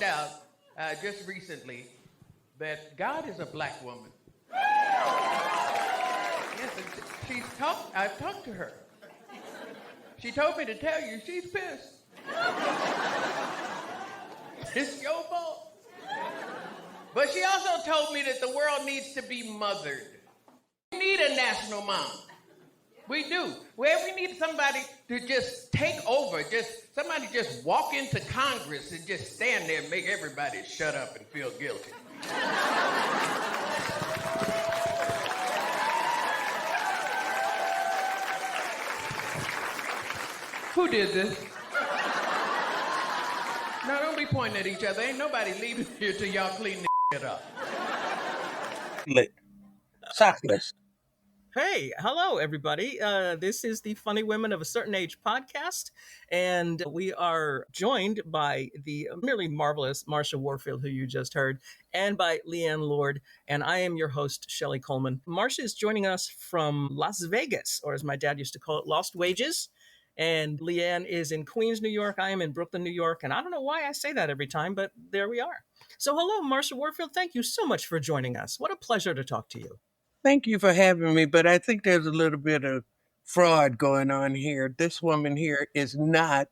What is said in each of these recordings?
out just recently that God is a black woman. Yes, and I've talked to her. She told me to tell you she's pissed. It's your fault. But she also told me that the world needs to be mothered. We need a national mom. We do. Where we need somebody to just take over, somebody just walk into Congress and just stand there and make everybody shut up and feel guilty. Who did this? No, don't be pointing at each other. Ain't nobody leaving here till y'all clean this shit up. Sockless. Hey, hello, everybody. This is the Funny Women of a Certain Age podcast, and we are joined by the merely marvelous Marsha Warfield, who you just heard, and by Leighann Lord, and I am your host, Shelly Colman. Marsha is joining us from Las Vegas, or as my dad used to call it, Lost Wages, and Leighann is in Queens, New York. I am in Brooklyn, New York, and I don't know why I say that every time, but there we are. So hello, Marsha Warfield. Thank you so much for joining us. What a pleasure to talk to you. Thank you for having me, but I think there's a little bit of fraud going on here. This woman here is not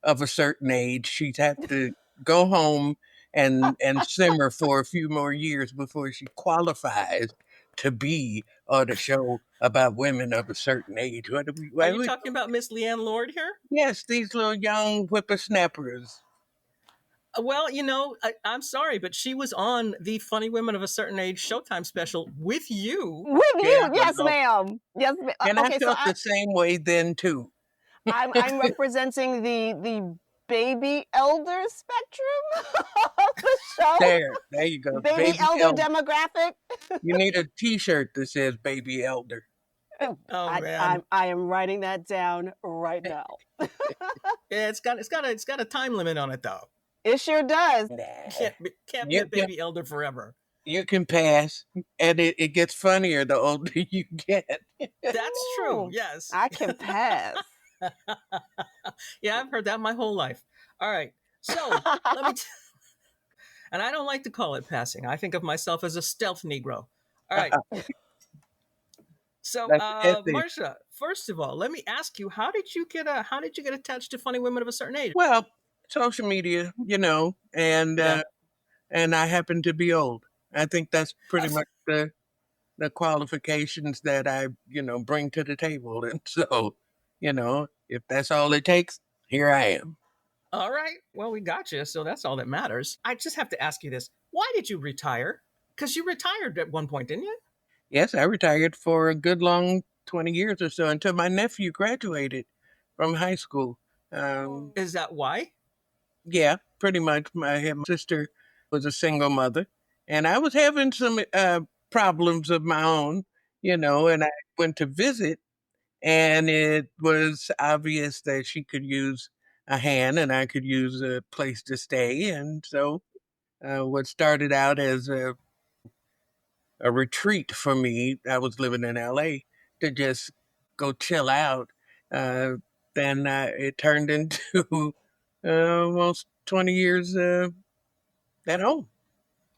of a certain age. She'd have to go home and simmer for a few more years before she qualifies to be on a show about women of a certain age. Are you talking about Miss Leighann Lord here? Yes, these little young whippersnappers. Well, I'm sorry, but she was on the Funny Women of a Certain Age Showtime special with you. With you, yes, ma'am. Yes, ma'am. And I felt the same way then too. I'm representing the baby elder spectrum of the show. There you go. Baby elder demographic. You need a T-shirt that says "Baby Elder." Oh man, I am writing that down right now. Yeah, it's got a time limit on it though. It sure does. Can't be a baby elder forever. You can pass, and it gets funnier the older you get. That's true. Yes, I can pass. Yeah, I've heard that my whole life. All right, so let me. And I don't like to call it passing. I think of myself as a stealth Negro. All right. So, Marsha, first of all, let me ask you: how did you get attached to Funny Women of a Certain Age? Well, social media, and I happen to be old. I think that's pretty much the qualifications that I, bring to the table. And so, if that's all it takes, here I am. All right. Well, we got you. So that's all that matters. I just have to ask you this. Why did you retire? Because you retired at one point, didn't you? Yes, I retired for a good long 20 years or so until my nephew graduated from high school. Is that why? Yeah, pretty much. My sister was a single mother, and I was having some problems of my own, and I went to visit, and it was obvious that she could use a hand and I could use a place to stay. And so what started out as a retreat for me, I was living in LA, to just go chill out. Then it turned into almost 20 years at home.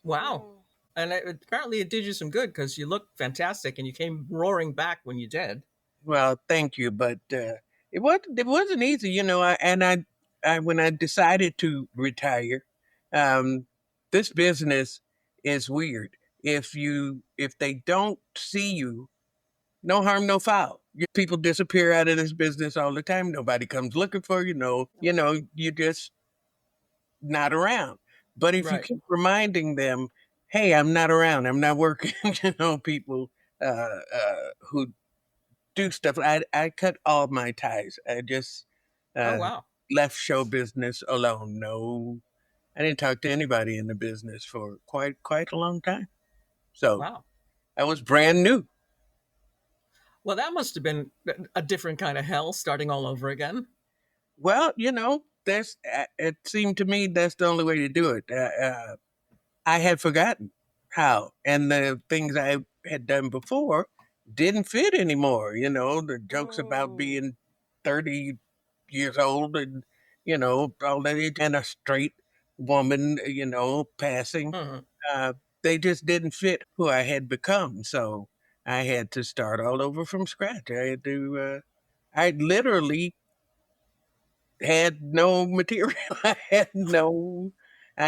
Wow. And apparently it did you some good because you look fantastic and you came roaring back when you did. Well, thank you. But it wasn't easy, I when I decided to retire, this business is weird. If they don't see you, no harm, no foul. People disappear out of this business all the time. Nobody comes looking for you. You're just not around. But if you keep reminding them, hey, I'm not around, I'm not working, people who do stuff. I cut all my ties. I just left show business alone. No, I didn't talk to anybody in the business for quite a long time. So I was brand new. Well, that must have been a different kind of hell, starting all over again. Well, it seemed to me that's the only way to do it. I had forgotten how, and the things I had done before didn't fit anymore. The jokes about being 30 years old and, all that, and a straight woman, passing. Mhm. Uh, they just didn't fit who I had become. So I had to start all over from scratch. I literally had no material. I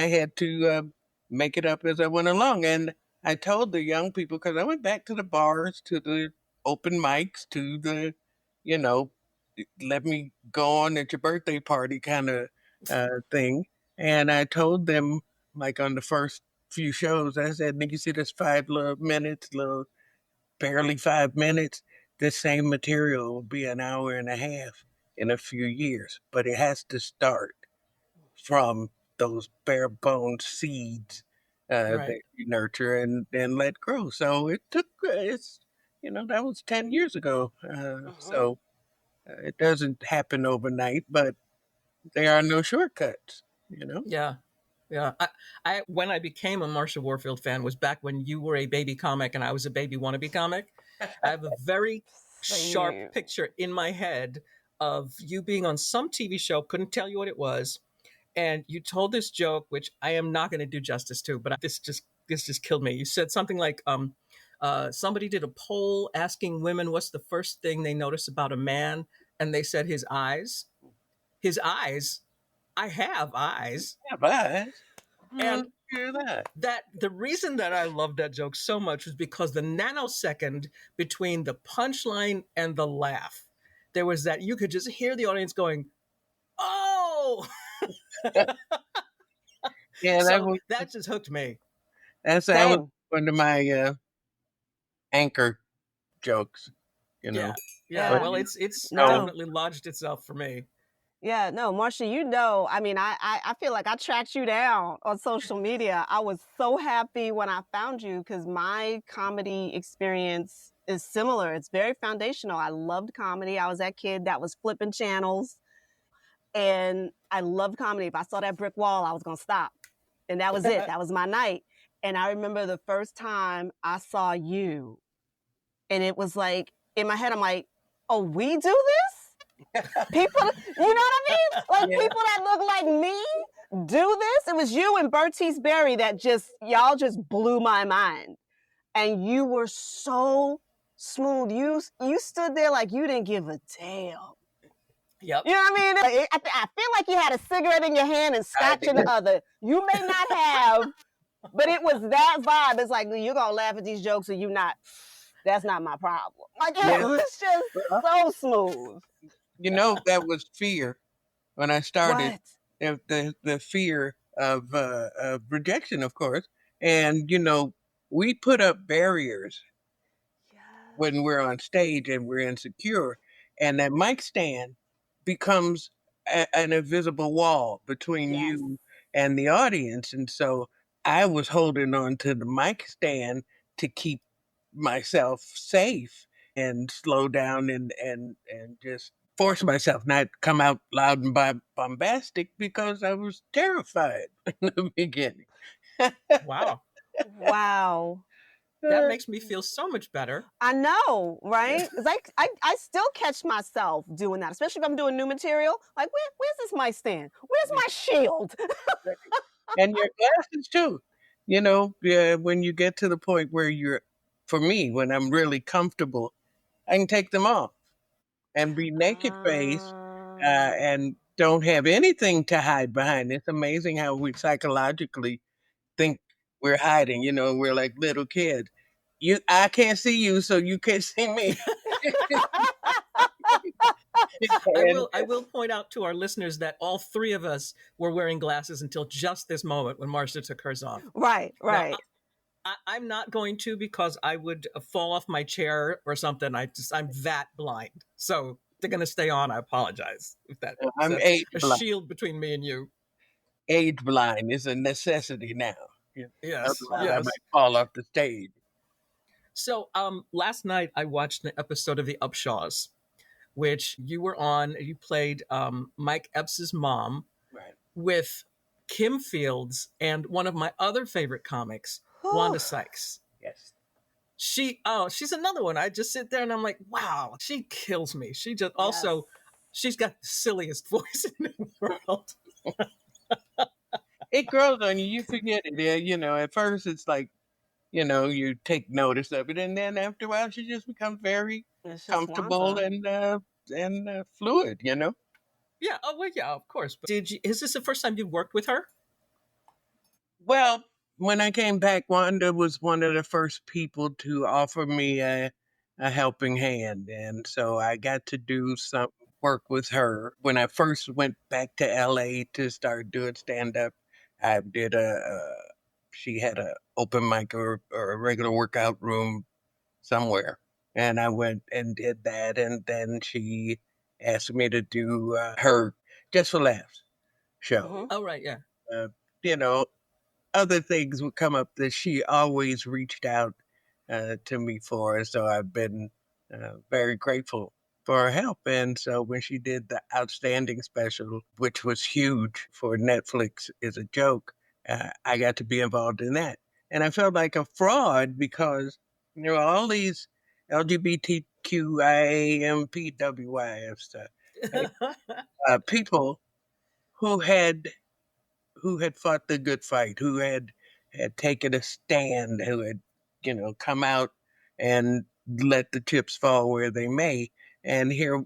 had to make it up as I went along. And I told the young people, because I went back to the bars, to the open mics, to the, you know, let me go on at your birthday party kind of thing. And I told them, like on the first few shows, I said, you see this 5 minutes, barely 5 minutes, the same material will be an hour and a half in a few years, but it has to start from those bare bones seeds Right. that you nurture and let grow. So it took, that was 10 years ago. So it doesn't happen overnight, but there are no shortcuts. Yeah. Yeah. I when I became a Marsha Warfield fan was back when you were a baby comic and I was a baby wannabe comic. I have a very sharp Same. picture in my head of you being on some TV show, couldn't tell you what it was, and you told this joke which I am not going to do justice to, but this just killed me. You said something like somebody did a poll asking women what's the first thing they notice about a man, and they said his eyes. His eyes. I have eyes. Yeah, but And hear that. that the reason that I loved that joke so much was because the nanosecond between the punchline and the laugh, there was that you could just hear the audience going, "Oh!" Yeah, So that just hooked me. that was Same. one of my anchor jokes, you know. Yeah, yeah. But Yeah. Well, it's no, No. definitely lodged itself for me. Yeah, no, Marsha, I mean, I feel like I tracked you down on social media. I was so happy when I found you because my comedy experience is similar. It's very foundational. I loved comedy. I was that kid that was flipping channels and I loved comedy. If I saw that brick wall, I was going to stop. And that was it. That was my night. And I remember the first time I saw you, and it was like, in my head, I'm like, oh, we do this? People, you know what I mean? Like yeah, people that look like me do this. It was you and Bertice Berry that y'all just blew my mind. And you were so smooth. You stood there like you didn't give a damn. Yep. You know what I mean? I feel like you had a cigarette in your hand and scotch in the other. You may not have, but it was that vibe. It's like, you're going to laugh at these jokes or you not. That's not my problem. Like, yeah. it was just Well, so smooth. that was fear when I started. What? The fear of rejection, of course, and we put up barriers Yes. when we're on stage and we're insecure, and that mic stand becomes an invisible wall between Yes. you and the audience. And so I was holding on to the mic stand to keep myself safe and slow down and just force myself not come out loud and bombastic because I was terrified in the beginning. Wow. Wow. That makes me feel so much better. I know, right? Because I still catch myself doing that, especially if I'm doing new material. Like, where's this mic stand? Where's my shield? And your glasses too. When you get to the point where for me, when I'm really comfortable, I can take them off and be naked face and don't have anything to hide behind. It's amazing how we psychologically think we're hiding. We're like little kids. I can't see you, so you can't see me. I And will I will point out to our listeners that all three of us were wearing glasses until just this moment when Marsha took hers off. Right, Now, right. I'm not going to because I would fall off my chair or something. I'm that blind. So they're going to stay on. I apologize if I'm that's age a blind. shield between me and you. Age blind is a necessity now. Yes, Otherwise, I yes. might fall off the stage. So last night I watched an episode of The Upshaws, which you were on. You played Mike Epps' mom Right. with Kim Fields and one of my other favorite comics, Wanda Sykes. Yes. She's another one. I just sit there and I'm like, wow, she kills me. She just also, she's got the silliest voice in the world. It grows on you. You forget it. Yeah, at first it's like, you take notice of it, and then after a while, she just becomes very It's just comfortable Wanda. and fluid. Yeah. Oh well, yeah, of course. But is this the first time you've worked with her? Well, when I came back, Wanda was one of the first people to offer me a helping hand. And so I got to do some work with her. When I first went back to LA to start doing stand up, I did she had a open mic or a regular workout room somewhere. And I went and did that. And then she asked me to do her Just for Laughs show. Hmm. Oh right, yeah. Uh, you know, Other things would come up that she always reached out to me for. So I've been very grateful for her help. And so when she did the Outstanding special, which was huge for Netflix, is a joke, I got to be involved in that. And I felt like a fraud because there were all these LGBTQIAMPWI stuff, people who had fought the good fight, who had taken a stand, who had come out and let the chips fall where they may. And here I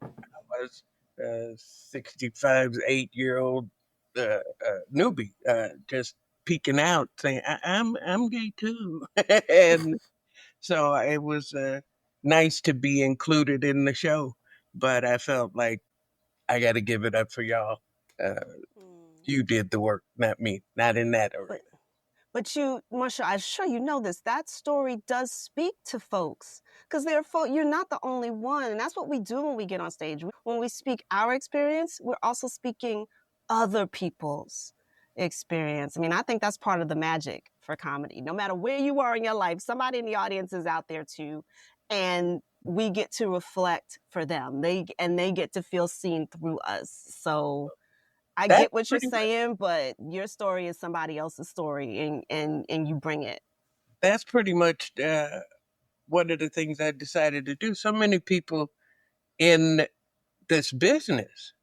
was, 65, 8-year old newbie, just peeking out, saying, I'm gay too," and so it was nice to be included in the show. But I felt like I got to give it up for y'all. Uh, Mm. you did the work, not me, not in that But arena. But you, Marsha, I'm sure you know this. That story does speak to folks because there are folks. You're not the only one, and that's what we do when we get on stage. When we speak our experience, we're also speaking other people's experience. I mean, I think that's part of the magic for comedy. No matter where you are in your life, somebody in the audience is out there too, and we get to reflect for them. They get to feel seen through us. So I That's get what you're pretty much saying, but your story is somebody else's story, and you bring it. that's pretty much one of the things I decided to do. So many people in this business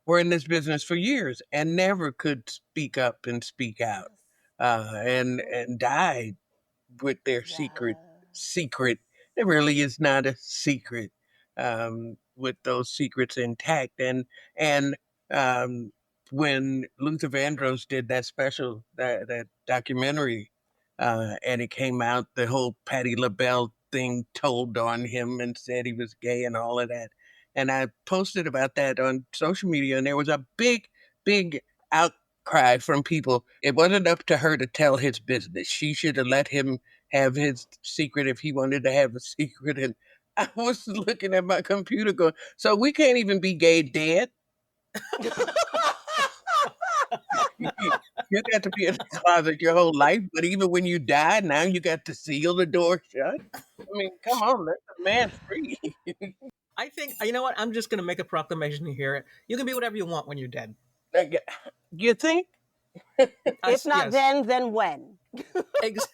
were in this business for years and never could speak up and speak out, Yes. and died with their Yeah. secret. It really is not a secret, with those secrets intact. And um, when Luther Vandross did that special, that documentary, and it came out, the whole Patti LaBelle thing told on him and said he was gay and all of that. And I posted about that on social media, and there was a big outcry from people. It wasn't up to her to tell his business. She should have let him have his secret if he wanted to have a secret. And I was looking at my computer going, so we can't even be gay dead? You got to be in the closet your whole life, but even when you die, now you got to seal the door shut. I mean, come on, let the man free. I think you know what. I'm just going to make a proclamation here. You can be whatever you want when you're dead. Like, you think? If not Yes, then when? ex-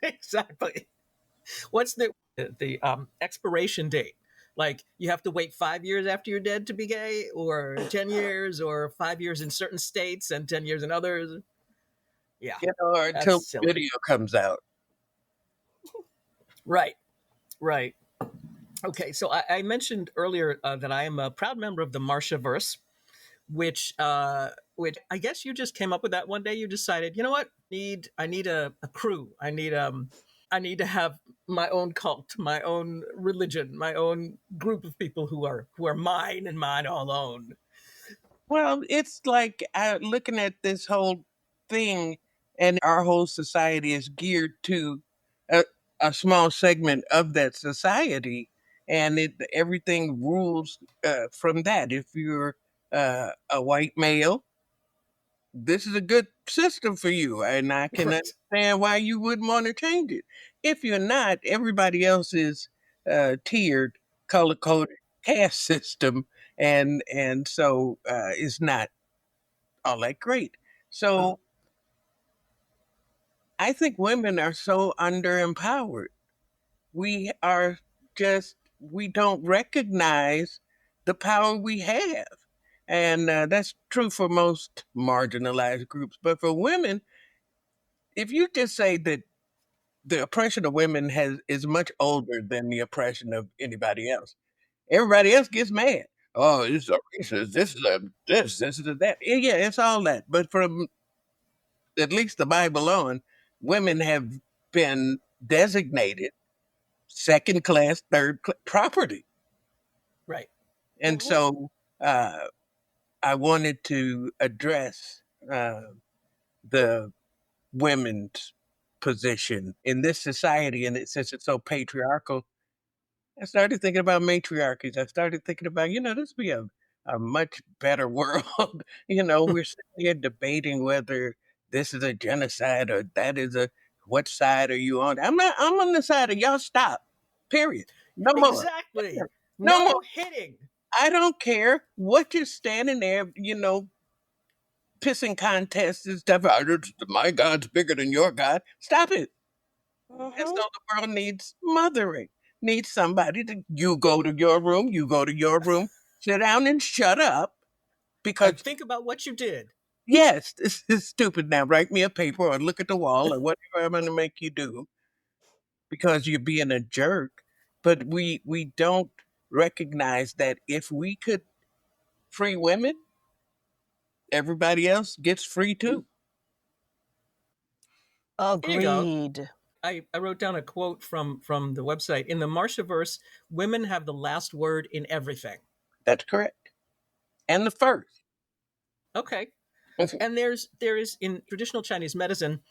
exactly. What's the expiration date? Like you have to wait 5 years after you're dead to be gay, or 10 years, or 5 years in certain states and 10 years in others. Yeah, Or that's until the silly. video comes out. Right, right. Okay, so I mentioned earlier that I am a proud member of the Marshaverse, which I guess you just came up with that one day. You decided, you know what? I need a crew. I need to have my own cult, my own religion, my own group of people who are mine and mine alone. Well, it's like looking at this whole thing, and our whole society is geared to a, a small segment of that society, and everything rules from that. If you're a white male, this is a good system for you, and I can Right. understand why you wouldn't want to change it. If you're not, everybody else is tiered, color coded caste system, and so it's not all that great. Uh, So I think women are so underempowered. We we don't recognize the power we have. And that's true for most marginalized groups. But for women, if you just say that the oppression of women is much older than the oppression of anybody else, everybody else gets mad. Oh, this is a racist. This is a this is a that. Yeah, it's all that. But from at least the Bible on, women have been designated second class, third class property. Right. And so uh, I wanted to address the women's position in this society. And since it's so patriarchal, I started thinking about matriarchies. I started thinking about, this would be a much better world. We're sitting here debating whether this is a genocide or that is what side are you on? I'm on the side of y'all stop. Period. No more. Exactly. No more. No hitting. I don't care what you're standing there, pissing contests and stuff. My God's bigger than your God. Stop it. And so the world needs mothering, needs somebody you go to your room, sit down and shut up. Because think about what you did. yes, this is stupid now. Write me a paper or look at the wall or whatever I'm going to make you do because you're being a jerk. But we don't recognize that if we could free women, everybody else gets free too. Agreed. I wrote down a quote from the website. In the Marshaverse, women have the last word in everything. That's correct. And the first. Okay. And there is in traditional Chinese medicine,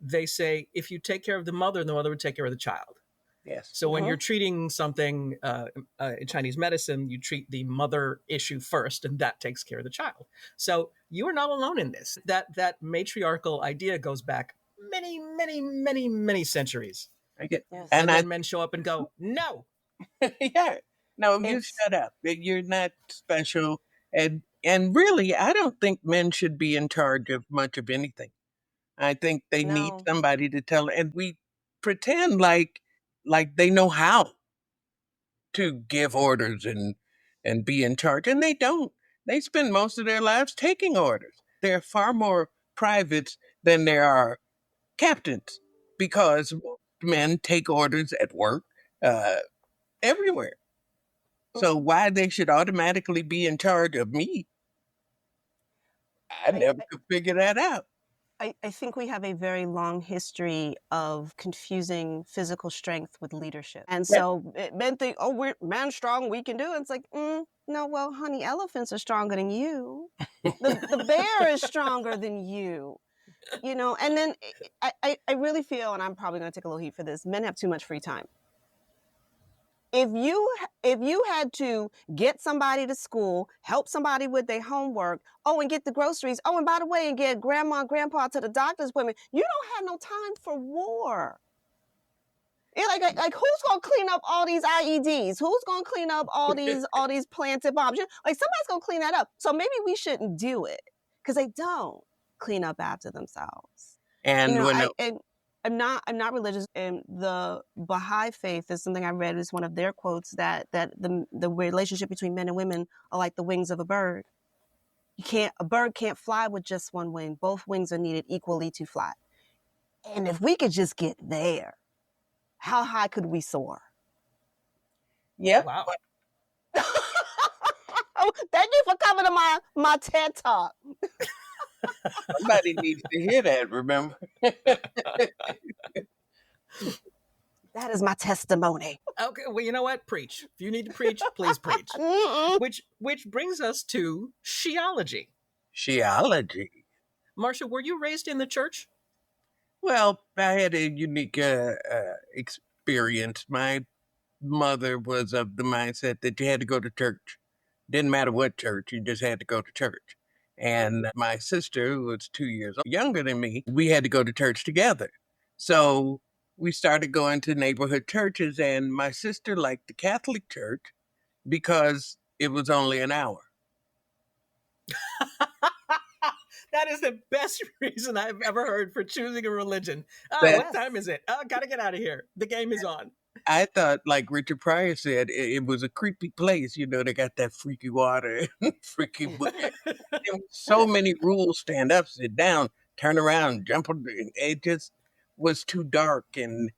they say if you take care of the mother would take care of the child. Yes. So when you're treating something in Chinese medicine, you treat the mother issue first, and that takes care of the child. So you are not alone in this. That matriarchal idea goes back many, many, many, many centuries. I get, Yes. And then men show up and go, no. Yeah. No, you shut up. You're not special. And really, I don't think men should be in charge of much of anything. I think they need No. somebody to tell. And we pretend like they know how to give orders and be in charge, and they don't. They spend most of their lives taking orders. There are far more privates than there are captains because men take orders at work, everywhere. So why they should automatically be in charge of me, I never could figure that out. I think we have a very long history of confusing physical strength with leadership. And so men think, oh, we're man strong, we can do it. It's like, no, well, honey, elephants are stronger than you. The bear is stronger than you. And then I really feel, and I'm probably going to take a little heat for this, men have too much free time. If you had to get somebody to school, help somebody with their homework, and get the groceries, and by the way, and get grandma and grandpa to the doctor's appointment, you don't have no time for war. Yeah, like who's gonna clean up all these IEDs? Who's gonna clean up all these planted bombs? Like somebody's gonna clean that up. So maybe we shouldn't do it because they don't clean up after themselves. And I'm not religious, and the Baha'i faith is something I read is one of their quotes that the relationship between men and women are like the wings of a bird. A bird can't fly with just one wing. Both wings are needed equally to fly. And if we could just get there, how high could we soar? Yep. Wow. Thank you for coming to my TED Talk. Somebody needs to hear that, remember? That is my testimony. Okay, well, you know what? Preach. If you need to preach, please preach. Which brings us to Shiology. Shiology. Marsha, were you raised in the church? Well, I had a unique experience. My mother was of the mindset that you had to go to church. Didn't matter what church, you just had to go to church. And my sister, who was 2 years younger than me, we had to go to church together. So we started going to neighborhood churches, and my sister liked the Catholic Church because it was only an hour. That is the best reason I've ever heard for choosing a religion. What time is it? Gotta get out of here. The game is on. I thought, like Richard Pryor said, it was a creepy place. They got that freaky water and freaky. There were so many rules: stand up, sit down, turn around, jump. It just was too dark and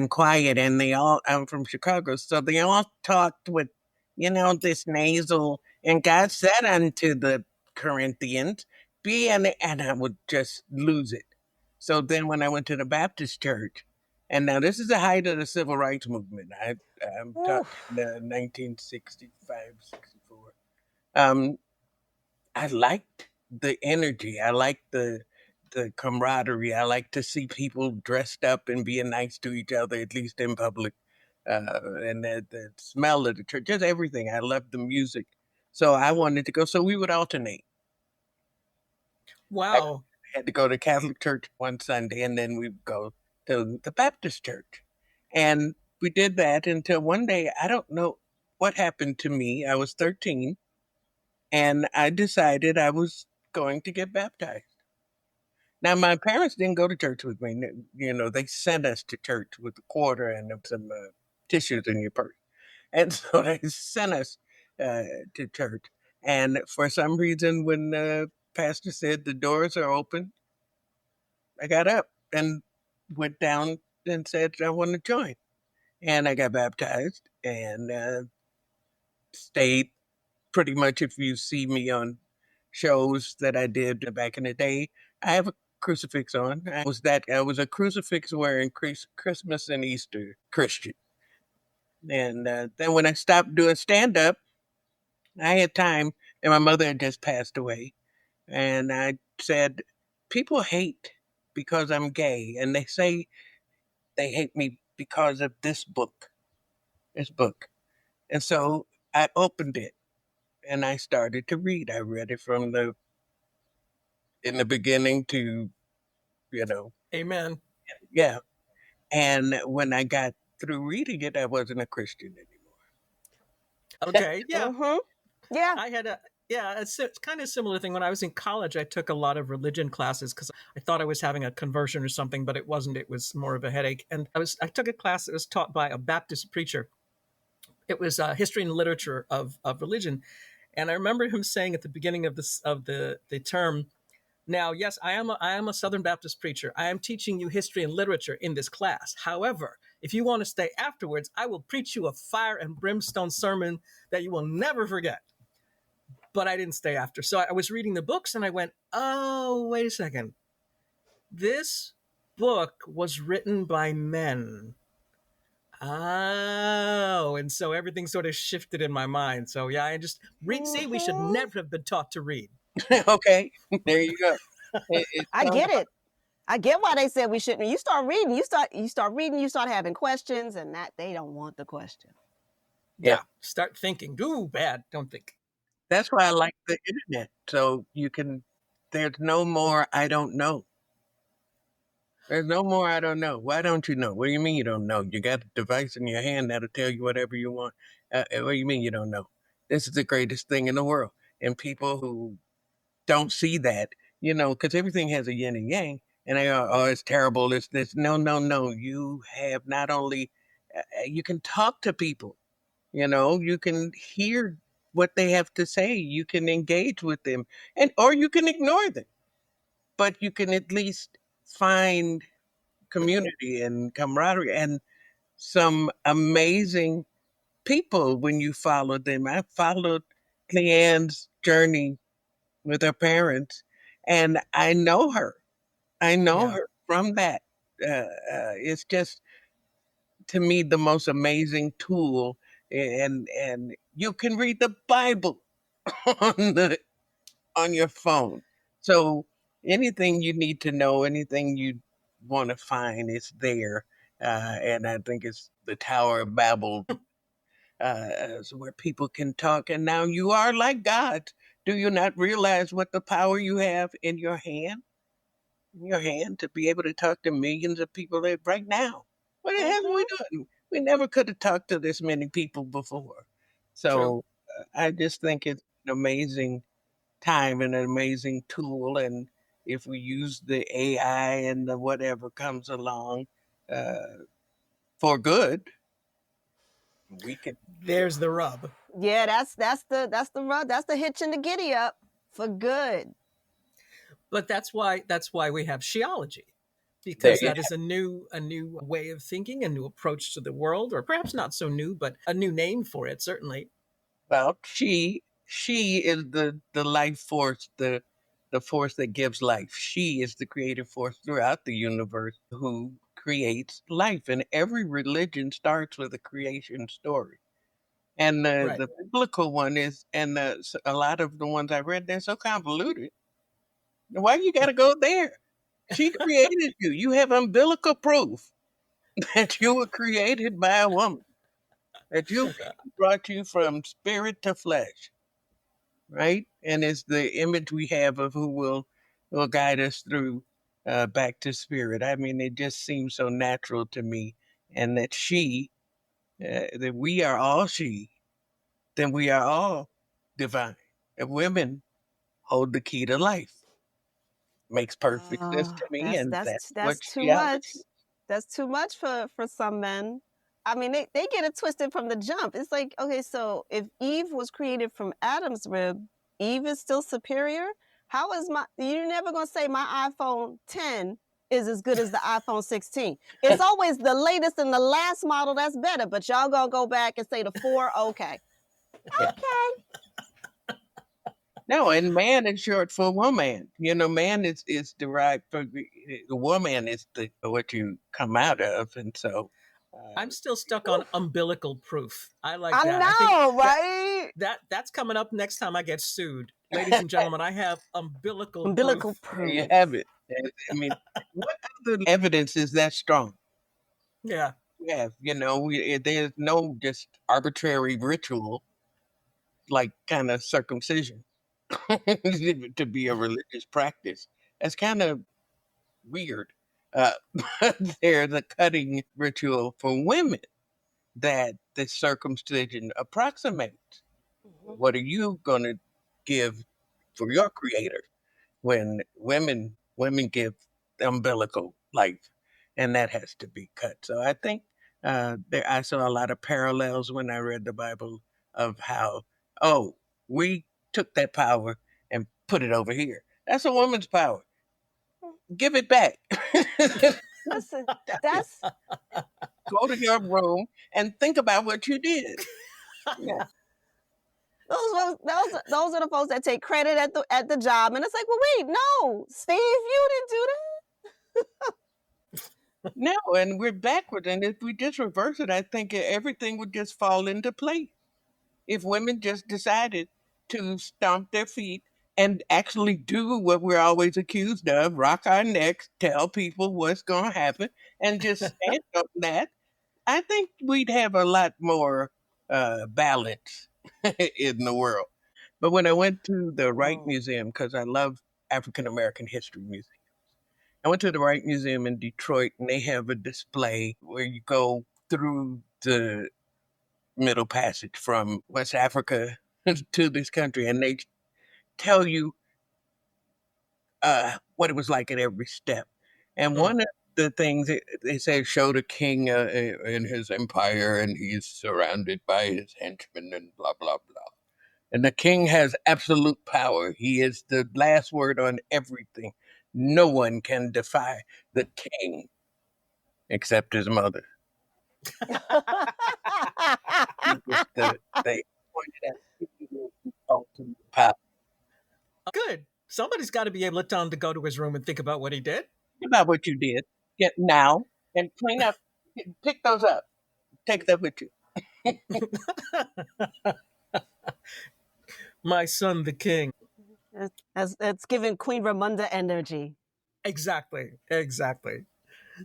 quiet. And they all, I'm from Chicago, so they all talked with, this nasal. And God said unto the Corinthians, be, and I would just lose it. So then when I went to the Baptist church, and now this is the height of the civil rights movement. I'm talking Oof. 1965, 64. Um, I liked the energy. I liked the camaraderie. I like to see people dressed up and being nice to each other, at least in public. And the smell of the church, just everything. I loved the music. So I wanted to go. So we would alternate. I Wow. had to go to Catholic church one Sunday, and then we'd go to the Baptist church. And we did that until one day, I don't know what happened to me. I was 13, and I decided I was going to get baptized. Now, my parents didn't go to church with me. They sent us to church with a quarter and some tissues in your purse. And so they sent us to church. And for some reason, when the pastor said the doors are open, I got up and went down and said, I want to join. And I got baptized and stayed pretty much. If you see me on shows that I did back in the day, I have a crucifix on. I was a crucifix wearing Christmas and Easter Christian. And then when I stopped doing stand up, I had time, and my mother had just passed away. And I said, people hate because I'm gay, and they say they hate me because of this book. And so I opened it and I started to read. I read it from in the beginning to, you know, Amen. yeah. And when I got through reading it, I wasn't a Christian anymore. Okay. Yeah. Mm-hmm. Yeah. I had a yeah, it's kind of a similar thing. When I was in college, I took a lot of religion classes because I thought I was having a conversion or something, but it wasn't. It was more of a headache. And I took a class that was taught by a Baptist preacher. It was history and literature of religion, and I remember him saying at the beginning of the term, now, yes, I am a Southern Baptist preacher. I am teaching you history and literature in this class. However, if you want to stay afterwards, I will preach you a fire and brimstone sermon that you will never forget. But I didn't stay after. So I was reading the books and I went, oh, wait a second. This book was written by men. Oh, and so everything sort of shifted in my mind. So yeah, I just read. See, we should Mm-hmm. never have been taught to read. Okay, there you go. I get it. I get why they said we shouldn't. You start reading, you start having questions, and that they don't want the question. Yeah, start thinking. Ooh, bad. Don't think. That's why I like the internet. So there's no more I don't know. There's no more I don't know. Why don't you know? What do you mean you don't know? You got a device in your hand that'll tell you whatever you want. What do you mean you don't know? This is the greatest thing in the world. And people who don't see that, because everything has a yin and yang, and they are, oh, it's terrible. It's this. No, no, no. You have not only, you can talk to people, you can hear what they have to say. You can engage with them, or you can ignore them, but you can at least find community and camaraderie and some amazing people when you follow them. I followed Leann's journey with her parents, and I know her. I know Yeah. her from that. It's just to me the most amazing tool, and you can read the Bible on on your phone. So anything you need to know, anything you want to find, is there. And I think it's the Tower of Babel, where people can talk. And now you are like God. Do you not realize what the power you have in your hand? In your hand to be able to talk to millions of people right now. What the hell are we doing? We never could have talked to this many people before. True. So I just think it's an amazing time and an amazing tool. And if we use the AI and the whatever comes along uh, for good, We can. There's the rub. Yeah, that's the rub. That's the hitch in the giddy up for good. But that's why we have Sheology, There because you that is a new way of thinking, a new approach to the world, or perhaps not so new, but a new name for it, certainly. Well, she is the life force, the force that gives life. She is the creative force throughout the universe who creates life, and every religion starts with a creation story. And Right. the biblical one is, and a lot of the ones I read, they're so convoluted. Why you got to go there? She created you. You have umbilical proof that you were created by a woman. That you brought you from spirit to flesh, right? And it's the image we have of who will guide us through back to spirit. I mean, it just seems so natural to me, and that that we are all she, then we are all divine. And women hold the key to life. Makes perfect sense to me, and that's what That's too much. theology. That's too much for some men. I mean, they get it twisted from the jump. It's like, okay, so if Eve was created from Adam's rib, Eve is still superior. How is you're never gonna say my iPhone 10 is as good as the iPhone 16. It's always the latest and the last model that's better, but y'all gonna go back and say the 4, okay. Yeah. Okay. No, and man is short for woman. You know, man is derived from the woman is the what you come out of, and so I'm still stuck on umbilical proof. I like I that. I think know, right? that's coming up next time I get sued. Ladies and gentlemen, I have umbilical Umbilical proof. there you proof. have it. I mean, what other evidence is that strong? Yeah. Yeah, you know, there's no just arbitrary ritual like kind of circumcision to be a religious practice. That's kind of weird. Uh, but there's a cutting ritual for women that the circumcision approximates. Mhm. What are you going to give for your creator when women give umbilical life, and that has to be cut? So I think I saw a lot of parallels when I read the Bible of how, oh, we took that power and put it over here. That's a woman's power. Give it back. Listen, that's Go to your room and think about what you did. Yeah. those are the folks that take credit at the job, and it's like, well, wait, no, Steve, you didn't do No, and we're backward. And if we just reverse it, I think everything would just fall into place. If women just decided to stomp their feet and actually do what we're always accused of, rock our necks, tell people what's going to happen, and just stand on that, I think we'd have a lot more balance in the world. But when I went to the Wright that. Museum, because I love African American history museum, I went to the Wright Museum in Detroit, and they have a display where you go through the Middle Passage from West Africa to this country, and they tell you what it was like at every step. And Mm. one of the things they say show the king in his empire, and he's surrounded by his henchmen and blah blah blah. And the king has absolute power. He is the last word on everything. No one can defy the king except his mother. He is they pointed out he is the ultimate power. Good. Somebody's got to be able to tell him to go to his room and think about what he did. Think about what you did. Get now and clean up. Pick those up. Take that with you. My son, the king. It's giving Queen Ramunda energy. Exactly. Exactly.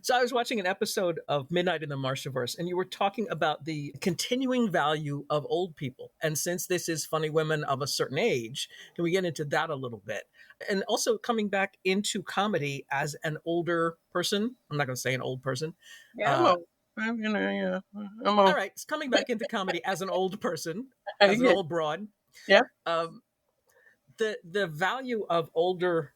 So I was watching an episode of Midnight in the Marshaverse, and you were talking about the continuing value of old people. And since this is funny women of a certain age, can we get into that a little bit? And also coming back into comedy as an older person. I'm not going to say an old person. Yeah, I'm Uh, old. Yeah, I'm all old. right, it's coming back into comedy as an old person, as an Yeah, old broad. yeah. Um, the value of older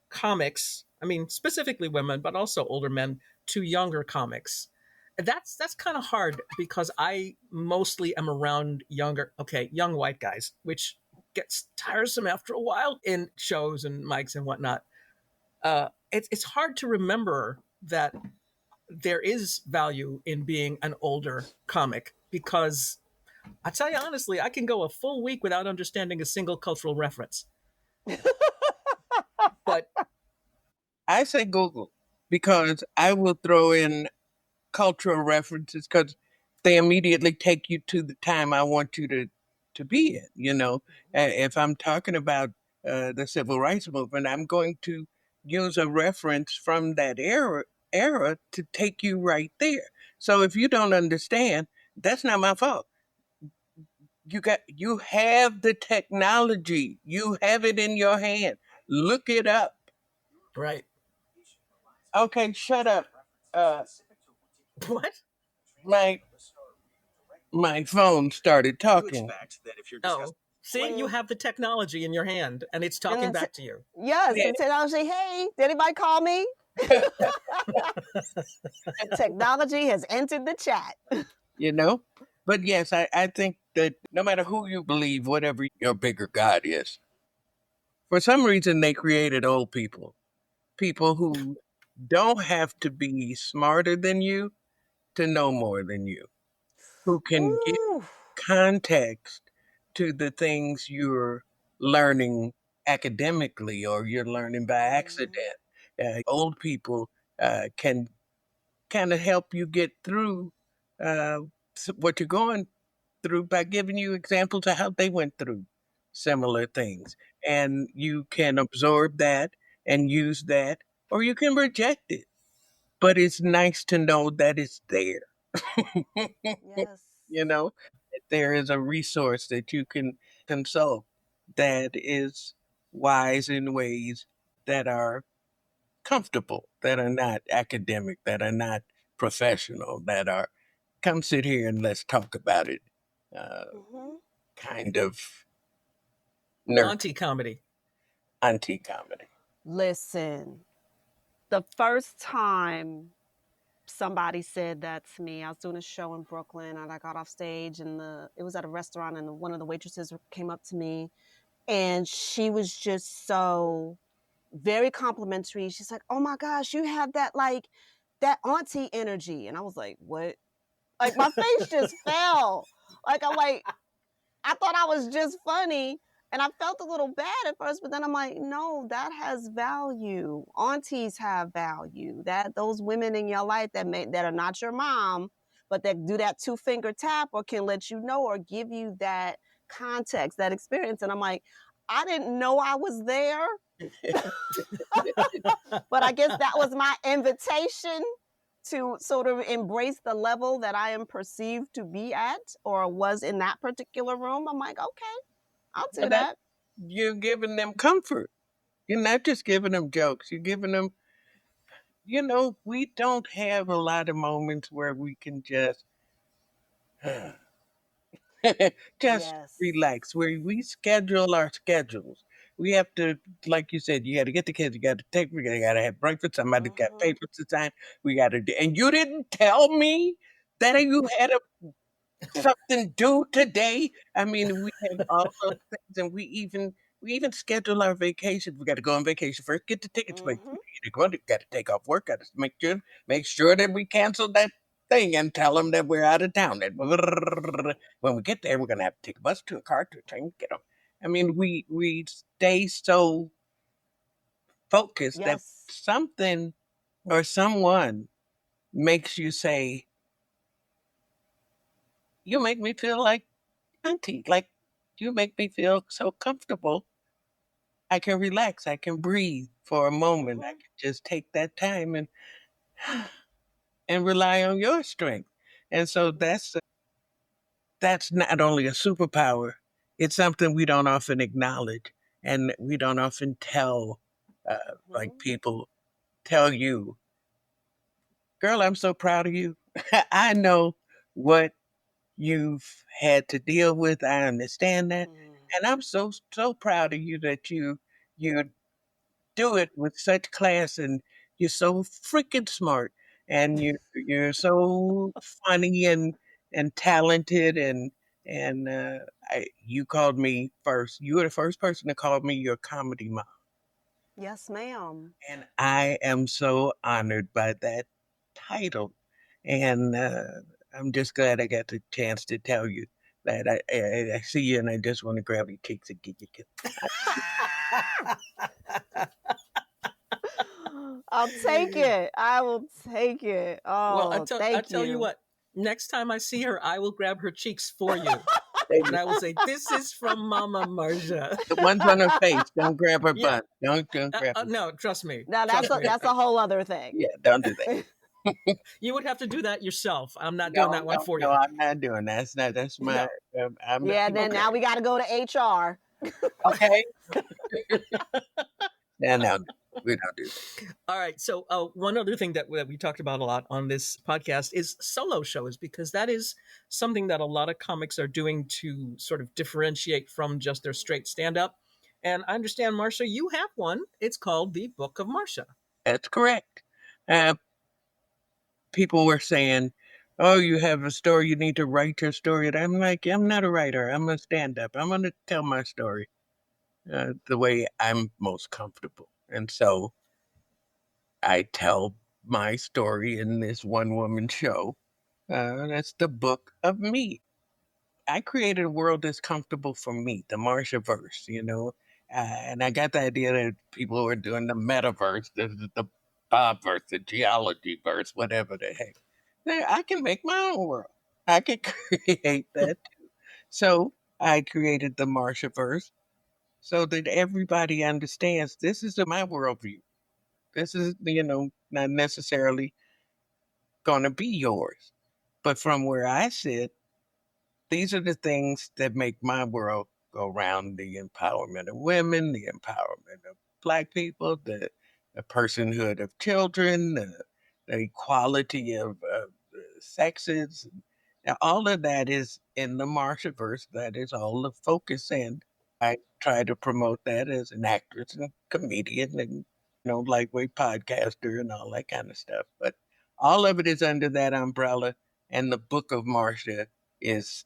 comics, I mean, specifically women, but also older men, to younger comics. That's kind of hard because I mostly am around young white guys, which gets tiresome after a while in shows and mics and whatnot. It's hard to remember that there is value in being an older comic because I tell you honestly, I can go a full week without understanding a single cultural reference. But I say Google because I will throw in cultural references because they immediately take you to the time I want you to be in. If I'm talking about the civil rights movement, I'm going to use a reference from that era to take you right there. So if you don't understand, that's not my fault. You have the technology. You have it in your hand. Look it up. right. Okay, shut up. Uh, What? my my phone started talking. Oh, see, you have the technology in your hand and it's talking And back to you. yes, Yeah. and technology. Hey, did anybody call me? Technology has entered the chat. you know? But yes, I think that no matter who you believe, whatever your bigger God is, for some reason they created old people. People who don't have to be smarter than you to know more than you, who can give Ooh. context to the things you're learning academically or you're learning by accident. Old people can kind of help you get through what you're going through by giving you examples of how they went through similar things. And you can absorb that and use that, or you can reject it. But it's nice to know that it's there. Yes. That there is a resource that you can consult that is wise in ways that are comfortable, that are not academic, that are not professional, that are come sit here and let's talk about it. Hmm. Kind of nerd Auntie comedy. auntie comedy. Listen, the first time somebody said that to me, I was doing a show in Brooklyn and I got off stage and it was at a restaurant and one of the waitresses came up to me and she was just so very complimentary. She's like, "Oh my gosh, you have that like that auntie energy." And I was like, "What?" Like my face just fell. Like I'm like, I thought I was just funny. And I felt a little bad at first, but then I'm like, no, that has value. Aunties have value. That those women in your life that are not your mom, but that do that two-finger tap or can let you know or give you that context, that experience. And I'm like, I didn't know I was there, but I guess that was my invitation to sort of embrace the level that I am perceived to be at or was in that particular room. I'm like, okay, I'll do But that that. you're giving them comfort. You're not just giving them jokes. You're giving them, we don't have a lot of moments where we can just just Yes. relax. Where we schedule our schedules. We have to, like you said, you got to get the kids. You got to take. We got to have breakfast. Somebody got Mm-hmm. papers to sign. We got to do. And you didn't tell me that you had something due today. I mean, we have all those things, and we even schedule our vacations. We got to go on vacation first. Get the tickets. Make Mm-hmm. got to take off work. Got to make sure that we cancel that thing and tell them that we're out of town. That when we get there, we're gonna have to take a bus to a car to a train. Get them. I mean, we stay so focused that Yes. something or someone makes you say, "You make me feel like auntie. Like you make me feel so comfortable. I can relax. I can breathe for a moment. I Mm-hmm. can just take that time and rely on your strength." And so that's not only a superpower, it's something we don't often acknowledge and we don't often tell like Mm-hmm. people tell you, "Girl, I'm so proud of you. I know what you've had to deal with. I understand that. Mm-hmm. And I'm so proud of you that you do it with such class and you're so freaking smart and you're so funny and talented, and you called me first. You were the first person to call me your comedy mom, Yes, ma'am. and I am so honored by that title, and I'm just glad I got the chance to tell you that I see you, and I just want to grab your cheeks and give you a kiss. I'll take it. I will take it. Well, Oh, I thank tell you you. what. Next time I see her, I will grab her cheeks for you, Thank and you. I will say, "This is from Mama Marsha." The ones on her face, don't grab her Yeah. butt. Don't grab her. No, trust me. Now Trust me. that's a whole other thing. Yeah, don't do that. You would have to do that yourself. I'm not doing No, that one no, for no, you. I'm not doing that. That's my. No. I'm Yeah, then Okay. now we got to go to HR. okay. No, we don't do that. All right. So, one other thing that we talked about a lot on this podcast is solo shows, because that is something that a lot of comics are doing to sort of differentiate from just their straight stand up. And I understand, Marsha, you have one. It's called The Book of Marsha. That's correct. Uh, People were saying, "Oh, you have a story. You need to write your story." And I'm like, I'm not a writer. I'm a stand-up. I'm going to tell my story the way I'm most comfortable, and so I tell my story in this one-woman show. That's the book of me. I created a world that's comfortable for me, the Marshaverse, and I got the idea that people were doing the metaverse, the Bobverse, the geology verse, whatever the heck. I can make my own world. I can create that too. So I created the Marshaverse so that everybody understands this is my worldview. This is, not necessarily going to be yours. But from where I sit, these are the things that make my world go round: the empowerment of women, the empowerment of Black people, the personhood of children, the equality of sexes. Now, all of that is in the Marshaverse. That is all the focus. And I try to promote that as an actress and comedian and, lightweight podcaster and all that kind of stuff. But all of it is under that umbrella. And the Book of Marsha is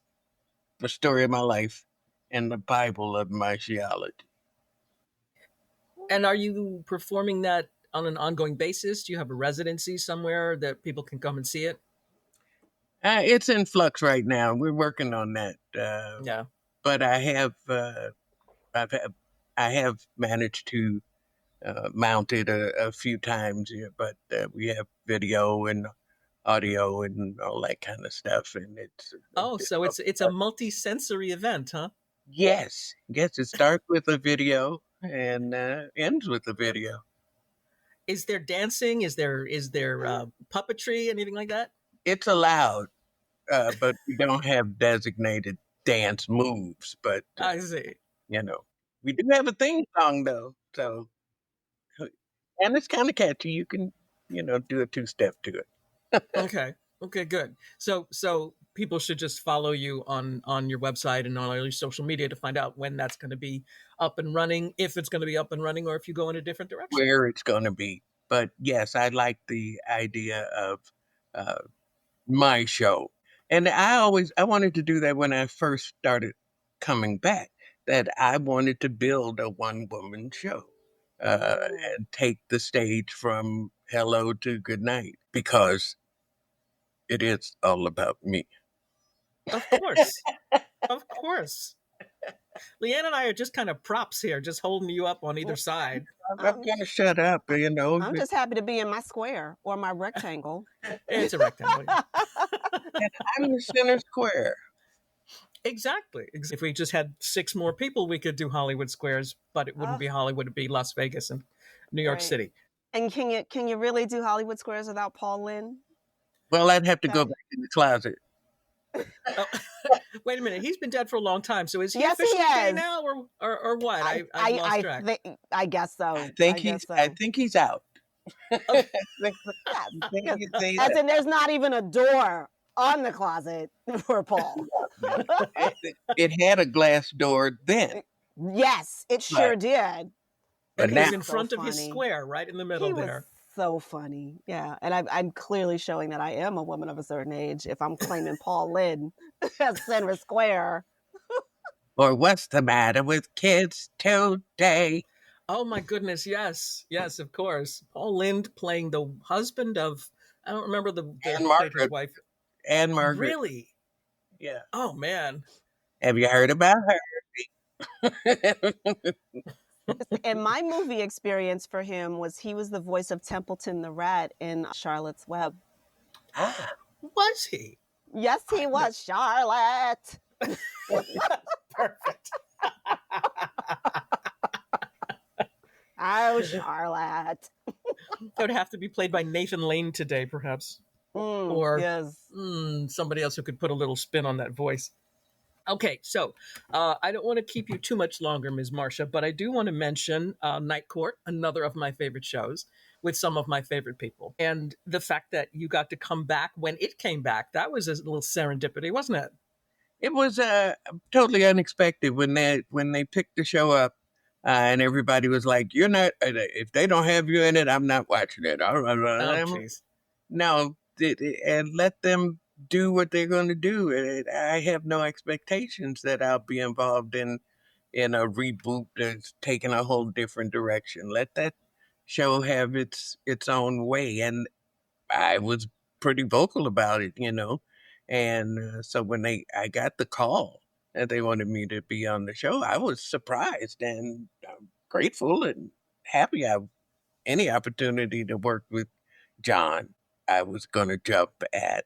the story of my life and the Bible of my geology. And are you performing that on an ongoing basis? Do you have a residency somewhere that people can come and see it? It's in flux right now. We're working on that. Yeah. But I have managed to mount it a few times, yeah, but we have video and audio and all that kind of stuff, and it's Oh, so it's a multi-sensory event, huh? yes, yes. It starts with a video and ends with a video. Is there dancing? Is there puppetry? Anything like that? It's allowed, but we don't have designated dance moves. But I see. you know, we do have a theme song though, so and it's kind of catchy. You can do a two-step to it. Okay. Okay. Good. So people should just follow you on your website and on all your social media to find out when that's going to be up and running, if it's going to be up and running, or if you go in a different direction. Where it's going to be. But yes, I like the idea of uh, my show, and I wanted to do that when I first started coming back. That I wanted to build a one-woman show and take the stage from hello to good night because it is all about me. Of course. Of course. Leighann and I are just kind of props here, just holding you up on either side. I'm gonna shut up, I'm just happy to be in my square or my rectangle. It's a rectangle. Yeah. I'm the center square. Exactly. If we just had 6 more people, we could do Hollywood Squares, but it wouldn't be Hollywood; it'd be Las Vegas and New York Right. City. And can you really do Hollywood Squares without Paul Lynn? Well, I'd have to go back in the closet. Oh, wait a minute. He's been dead for a long time. So is he Yes, he officially gay is. now, or what? I've lost track. I guess so. I think he's out. Okay. As in, there's not even a door on the closet for Paul. It had a glass door then. Yes, it sure did. But And now, he's in front So of his funny. square, right in the middle He was there. So funny. Yeah. And I'm clearly showing that I am a woman of a certain age if I'm claiming Paul Lynde as Center Square. Or what's the matter with kids today? Oh my goodness, yes, yes, of course. Paul Lynde playing the husband of, I don't remember And who played his Margaret. wife. And Margaret. Really? Yeah. Oh man. Have you heard about her? And my movie experience for him was he was the voice of Templeton the Rat in Charlotte's Web. Ah, Was he? Yes, he was. Charlotte. Perfect. Oh, Charlotte. That would have to be played by Nathan Lane today, perhaps. Or yes. Somebody else who could put a little spin on that voice. Okay, so I don't want to keep you too much longer, Ms. Marsha, but I do want to mention Night Court, another of my favorite shows with some of my favorite people. And the fact that you got to come back when it came back, that was a little serendipity, wasn't it? it was totally unexpected when they picked the show up, and everybody was like, "You're not. If they don't have you in it, I'm not watching it." Oh, jeez. No, and let them do what they're going to do. I have no expectations that I'll be involved in a reboot that's taking a whole different direction. Let that show have its own way, and I was pretty vocal about it, And so when I got the call that they wanted me to be on the show, I was surprised and grateful and happy. Any opportunity to work with John, I was going to jump at.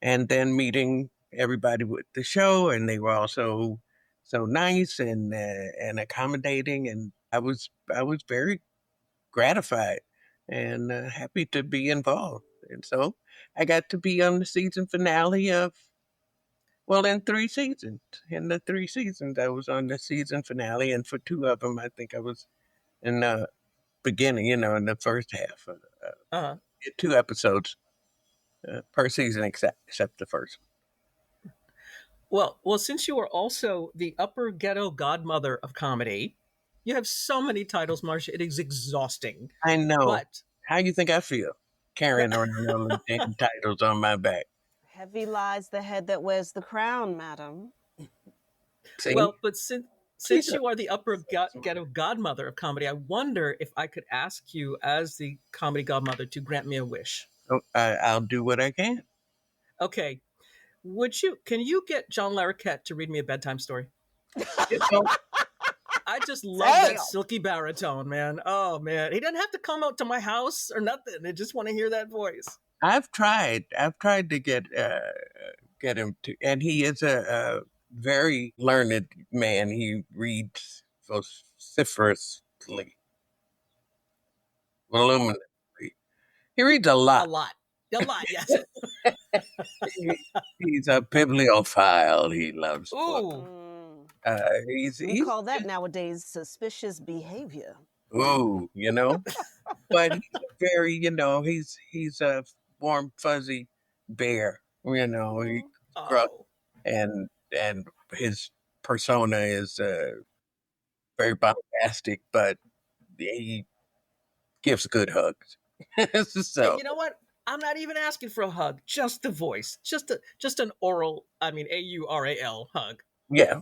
And then meeting everybody with the show, and they were also so nice and accommodating, and I was very gratified and happy to be involved. And so I got to be on the season finale in 3 seasons. In the 3 seasons, I was on the season finale, and for 2 of them, I think I was in the beginning, in the first half. Uh-huh. 2 episodes per season, except the first. Well, since you are also the upper ghetto godmother of comedy, you have so many titles, Marsha. It is exhausting. I know. But How you think I feel carrying around all the damn titles on my back? Heavy lies the head that wears the crown, madam. See? but since you are the upper ghetto godmother of comedy, I wonder if I could ask you, as the comedy godmother, to grant me a wish. Oh, I'll do what I can. Okay. Can you get John Larroquette to read me a bedtime story? I just love that silky baritone, man. Oh man, he doesn't have to come out to my house or nothing. I just want to hear that voice. I've tried to get him to, and he is a very learned man. He reads vociferously, voluminously. He reads a lot. A lot, yes. He's a bibliophile. He loves Ooh. We call that nowadays suspicious behavior. Ooh, but he's very, he's a warm, fuzzy bear. He and his persona is very bombastic, but he gives good hugs. So You know what? I'm not even asking for a hug. Just the voice. Just an oral. I mean, AURAL hug. yeah,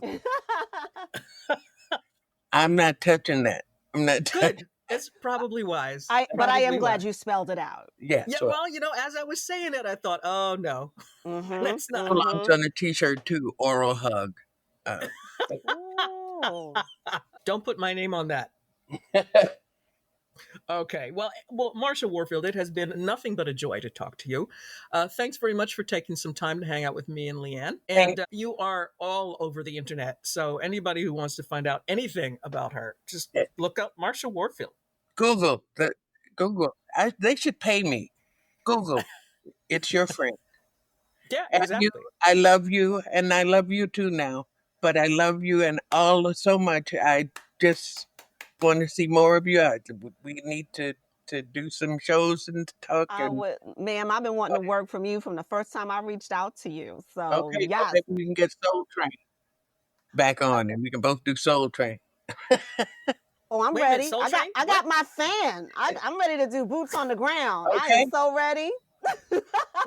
I'm not touching that. I'm not touching. Good. It's probably wise. But I am glad you spelled it out. Yeah. Yeah. So Well, as I was saying it, I thought, oh no, let's not. belongs on a T-shirt too. Oral hug. Don't put my name on that. Okay. Well, Marsha Warfield, it has been nothing but a joy to talk to you. Thanks very much for taking some time to hang out with me and Leighann. And you are all over the internet. So anybody who wants to find out anything about her, just look up Marsha Warfield. Google. They should pay me. Google. It's your friend. Yeah, exactly. I love you, and I love you too now. But I love you and all so much. I just want to see more of you. We need to do some shows and talk. Ma'am, I've been wanting to work from you from the first time I reached out to you. So yes, maybe we can get Soul Train back on, and we can both do Soul Train. Oh, I'm Wait a minute, ready. Soul I got Train? I What? got my fan. I'm ready to do boots on the ground. I Okay. am so ready.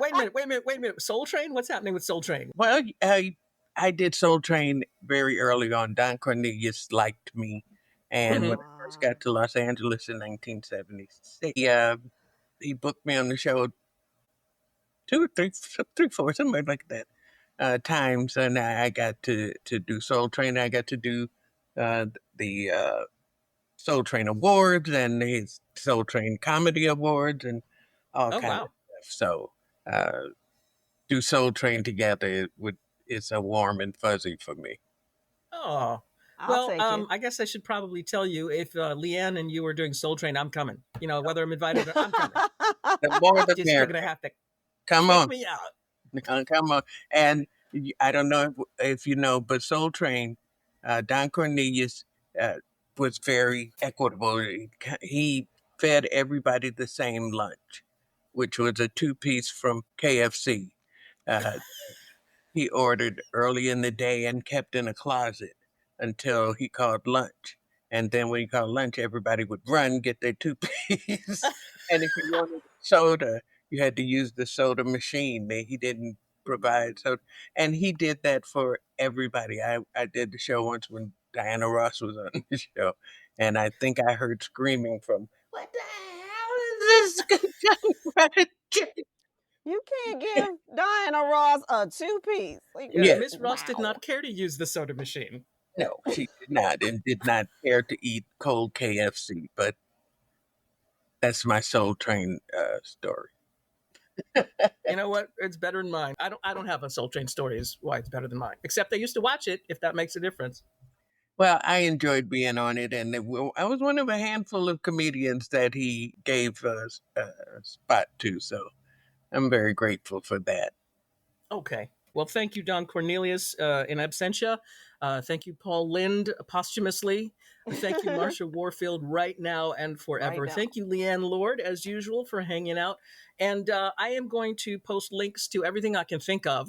Wait a minute. Soul Train? What's happening with Soul Train? Well, I did Soul Train very early on. Don Cornelius liked me, and Mhm. when I first got to Los Angeles in 1976, he booked me on the show two or three, four, something like that, times, and I got to do Soul Train. I got to do the Soul Train Awards and his Soul Train Comedy Awards and all Oh, kinds wow. of stuff. So do Soul Train together it's a warm and fuzzy for me. Oh. I'll Well, take it. I guess I should probably tell you if Leighann and you are doing Soul Train, I'm coming. You know, whether I'm invited or I'm coming. The more the Just you're merrier. gonna have to Come kick on, me out. come on. And I don't know if you know, but Soul Train, Don Cornelius was very equitable. He fed everybody the same lunch, which was a two-piece from KFC. Uh, he ordered early in the day and kept in a closet until he called lunch. And then when he called lunch, everybody would run, get their two piece. And if you wanted soda, you had to use the soda machine. He didn't provide soda. And he did that for everybody. I did the show once when Diana Ross was on the show. And I think I heard screaming from, what the hell is this? You can't give Diana Ross a two-piece. Like, Yeah, Yeah, Miss Ross did wow. not care to use the soda machine. no, she did not, and did not care to eat cold KFC. But that's my Soul Train story. You know what? It's better than mine. I don't have a Soul Train story is why it's better than mine. Except I used to watch it, if that makes a difference. Well, I enjoyed being on it, and I was one of a handful of comedians that he gave a spot to. So I'm very grateful for that. Okay. Well, thank you, Don Cornelius, in absentia. Thank you, Paul Lind, posthumously. Thank you, Marsha Warfield, right now and Right forever. now. Thank you, Leighann Lord, as usual, for hanging out. And I am going to post links to everything I can think of.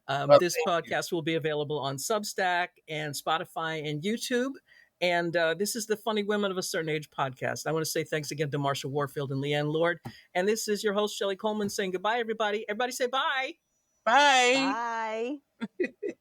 Well, This thank you. podcast will be available on Substack and Spotify and YouTube. And this is the Funny Women of a Certain Age podcast. I want to say thanks again to Marsha Warfield and Leighann Lord. And this is your host, Shelley Colman, saying goodbye, everybody. Everybody say bye. Bye. Bye.